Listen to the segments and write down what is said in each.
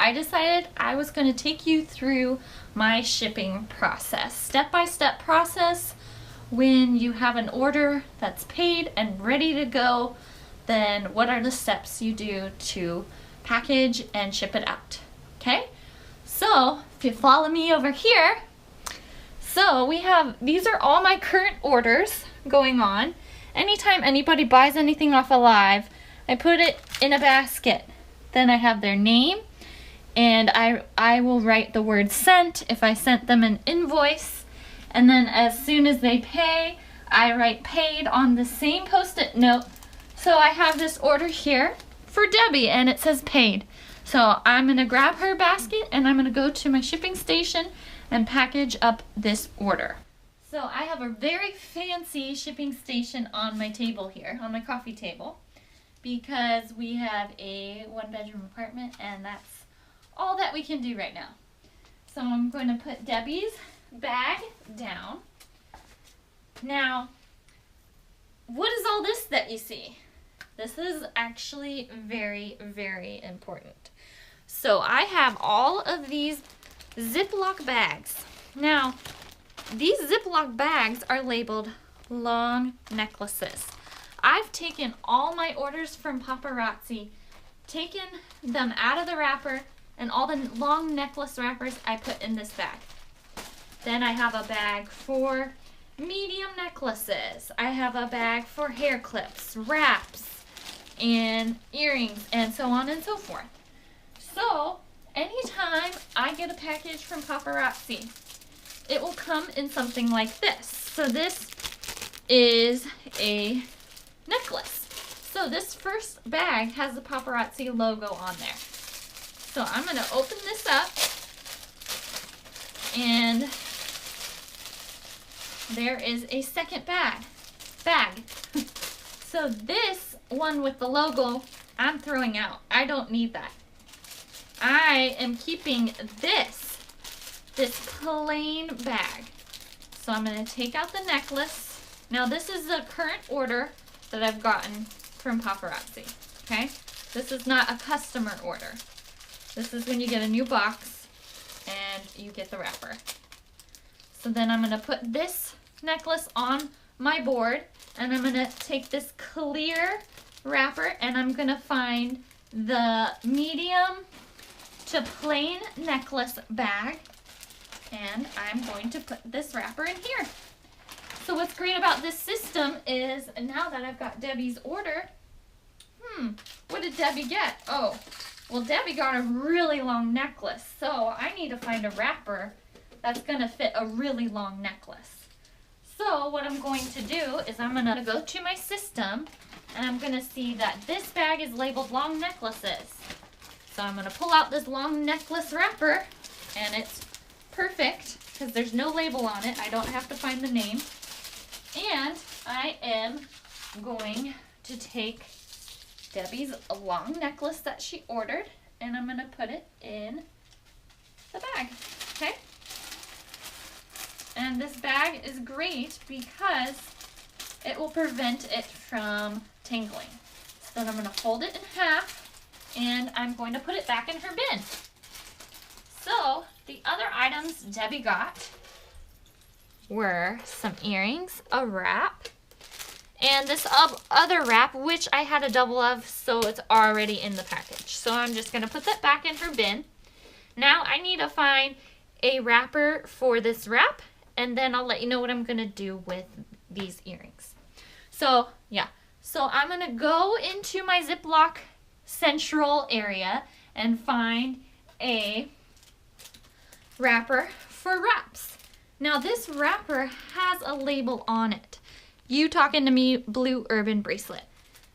I decided I was going to take you through my shipping process, step-by-step process. When you have an order that's paid and ready to go, then what are the steps you do to package and ship it out? Okay, so if you follow me over here, so these are all my current orders going on. Anytime anybody buys anything off Alive, I put it in a basket. Then I have their name, and I will write the word sent if I sent them an invoice. And then as soon as they pay, I write paid on the same post-it note. So I have this order here for Debbie, and it says paid. So I'm going to grab her basket, and I'm going to go to my shipping station and package up this order. So I have a very fancy shipping station on my table here, on my coffee table, because we have a one-bedroom apartment, and that's all that we can do right now. So I'm going to put Debbie's bag down. Now, what is all this that you see? This is actually very, very important. So I have all of these Ziploc bags. Now, these Ziploc bags are labeled long necklaces. I've taken all my orders from Paparazzi, taken them out of the wrapper, and all the long necklace wrappers I put in this bag. Then I have a bag for medium necklaces. I have a bag for hair clips, wraps, and earrings, and so on and so forth. So, anytime I get a package from Paparazzi, it will come in something like this. So this is a necklace. So this first bag has the Paparazzi logo on there. So I'm going to open this up, and there is a second bag. So this one with the logo, I'm throwing out. I don't need that. I am keeping this plain bag. So I'm going to take out the necklace. Now this is the current order that I've gotten from Paparazzi. Okay? This is not a customer order. This is when you get a new box and you get the wrapper. So then I'm going to put this necklace on my board, and I'm going to take this clear wrapper, and I'm going to find the medium to plain necklace bag, and I'm going to put this wrapper in here. So what's great about this system is now that I've got Debbie's order, what did Debbie get? Oh, well, Debbie got a really long necklace, so I need to find a wrapper that's going to fit a really long necklace. So what I'm going to do is I'm going to go to my system, and I'm going to see that this bag is labeled long necklaces. So I'm going to pull out this long necklace wrapper, and it's perfect because there's no label on it. I don't have to find the name. And I am going to take Debbie's long necklace that she ordered, and I'm going to put it in the bag. Okay? And this bag is great because it will prevent it from tangling. So then I'm going to fold it in half, and I'm going to put it back in her bin. So the other items Debbie got were some earrings, a wrap, and this other wrap, which I had a double of, so it's already in the package. So I'm just going to put that back in her bin. Now I need to find a wrapper for this wrap, and then I'll let you know what I'm going to do with these earrings. So, yeah. So I'm going to go into my Ziploc Central area and find a wrapper for wraps. Now this wrapper has a label on it. You Talking to Me Blue Urban Bracelet.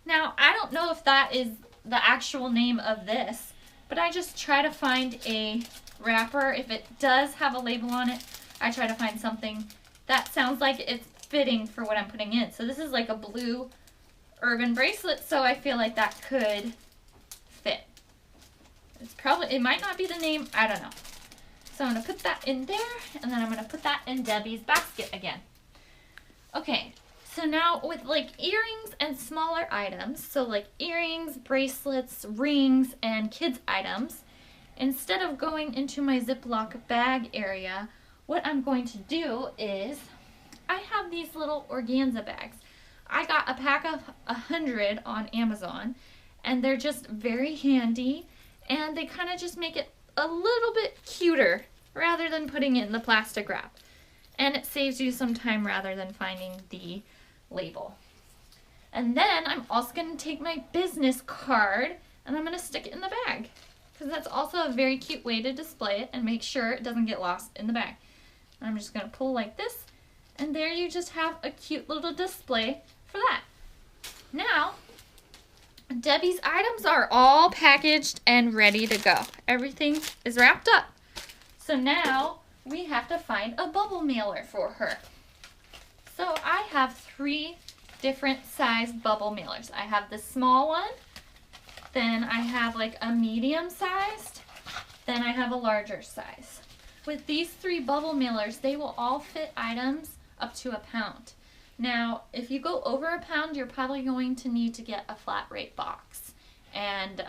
Now I don't know if that is the actual name of this, but I just try to find a wrapper. If it does have a label on it, I try to find something that sounds like it's fitting for what I'm putting in. So this is like a blue urban bracelet, so I feel like that could fit. It might not be the name, I don't know. So I'm going to put that in there, and then I'm going to put that in Debbie's basket again. Okay, so now with like earrings and smaller items, so like earrings, bracelets, rings, and kids items, instead of going into my Ziploc bag area, what I'm going to do is, I have these little organza bags. I got a pack of 100 on Amazon, and they're just very handy, and they kind of just make it a little bit cuter rather than putting it in the plastic wrap. And it saves you some time rather than finding the label. And then I'm also going to take my business card and I'm going to stick it in the bag, because that's also a very cute way to display it and make sure it doesn't get lost in the bag. I'm just going to pull like this, and there you just have a cute little display for that. Now, Debbie's items are all packaged and ready to go. Everything is wrapped up. So now we have to find a bubble mailer for her. So I have 3 different size bubble mailers. I have the small one, then I have like a medium sized, then I have a larger size. With these 3 bubble mailers, they will all fit items up to 1 pound. Now, if you go over 1 pound, you're probably going to need to get a flat rate box. And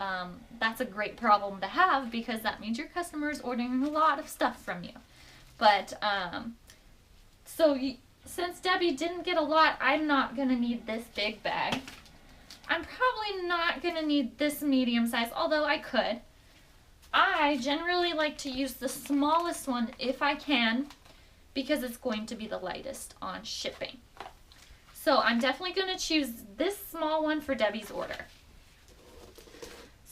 that's a great problem to have, because that means your customer is ordering a lot of stuff from you. But, since Debbie didn't get a lot, I'm not going to need this big bag. I'm probably not going to need this medium size, although I could. I generally like to use the smallest one if I can, because it's going to be the lightest on shipping. So I'm definitely going to choose this small one for Debbie's order.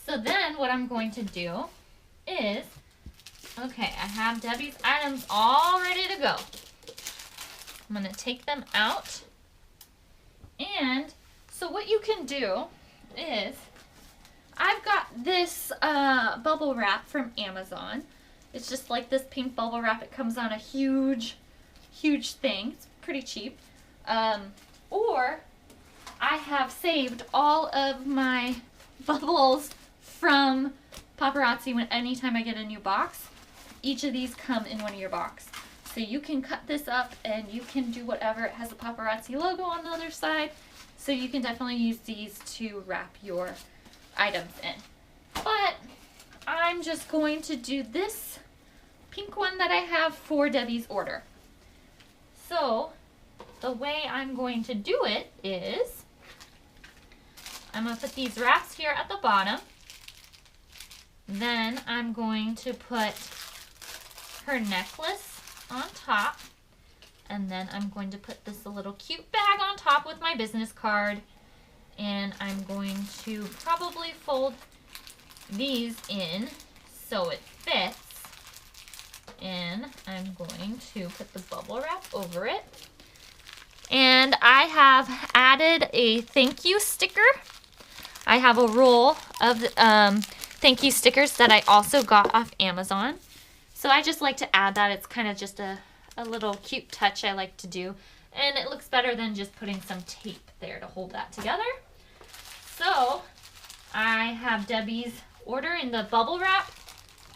So then what I'm going to do is, okay, I have Debbie's items all ready to go. I'm going to take them out. And so what you can do is, I've got this bubble wrap from Amazon. It's just like this pink bubble wrap. It comes on a huge, huge thing. It's pretty cheap. Or I have saved all of my bubbles from Paparazzi anytime I get a new box. Each of these come in one of your boxes. So you can cut this up and you can do whatever. It has a Paparazzi logo on the other side. So you can definitely use these to wrap your items in. But I'm just going to do this pink one that I have for Debbie's order. So the way I'm going to do it is, I'm going to put these wraps here at the bottom. Then I'm going to put her necklace on top. And then I'm going to put this little cute bag on top with my business card. And I'm going to probably fold these in so it fits. And I'm going to put the bubble wrap over it. And I have added a thank you sticker. I have a roll of thank you stickers that I also got off Amazon. So I just like to add that. It's kind of just a little cute touch I like to do. And it looks better than just putting some tape there to hold that together. So I have Debbie's order in the bubble wrap,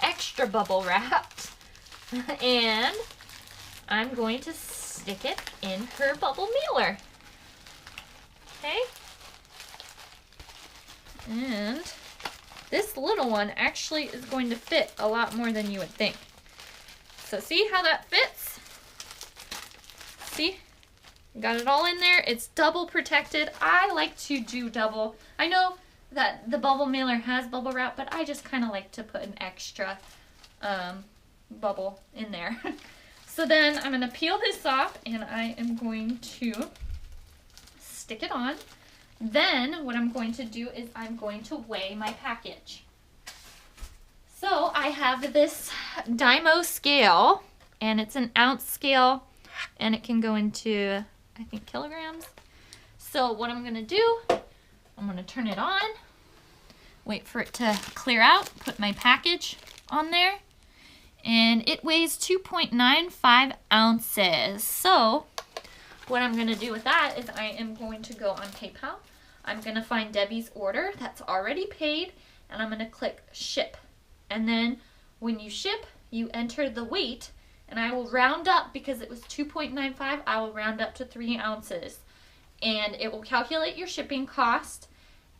extra bubble wrapped. And I'm going to stick it in her bubble mailer. Okay. And this little one actually is going to fit a lot more than you would think. So see how that fits? See? Got it all in there. It's double protected. I like to do double. I know that the bubble mailer has bubble wrap, but I just kind of like to put an extra bubble in there. So then I'm going to peel this off and I am going to stick it on. Then what I'm going to do is I'm going to weigh my package. So I have this Dymo scale, and it's an ounce scale, and it can go into, I think, kilograms. So what I'm going to do, I'm going to turn it on, wait for it to clear out, put my package on there, and it weighs 2.95 ounces. So what I'm going to do with that is I am going to go on PayPal. I'm going to find Debbie's order that's already paid, and I'm going to click ship. And then when you ship, you enter the weight, and I will round up, because it was 2.95, I will round up to 3 ounces. And it will calculate your shipping cost,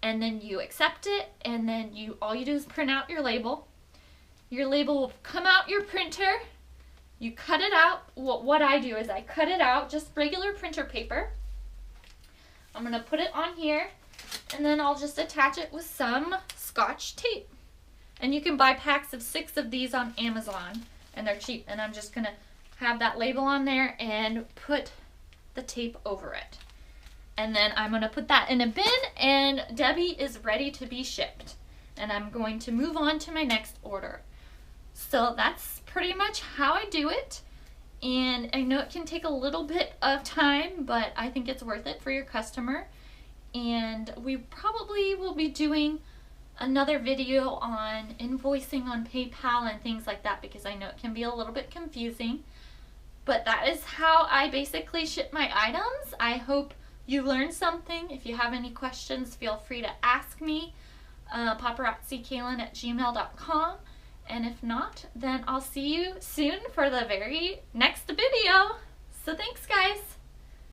and then you accept it, and then all you do is print out your label, your label will come out your printer. You cut it out. What I do is I cut it out, just regular printer paper. I'm going to put it on here, and then I'll just attach it with some Scotch tape. And you can buy packs of 6 of these on Amazon, and they're cheap. And I'm just going to have that label on there and put the tape over it. And then I'm going to put that in a bin, and Debbie is ready to be shipped. And I'm going to move on to my next order. So that's pretty much how I do it. And I know it can take a little bit of time, but I think it's worth it for your customer. And we probably will be doing another video on invoicing on PayPal and things like that, because I know it can be a little bit confusing. But that is how I basically ship my items. I hope you learned something. If you have any questions, feel free to ask me. paparazzi@gmail.com. And if not, then I'll see you soon for the very next video. So thanks, guys.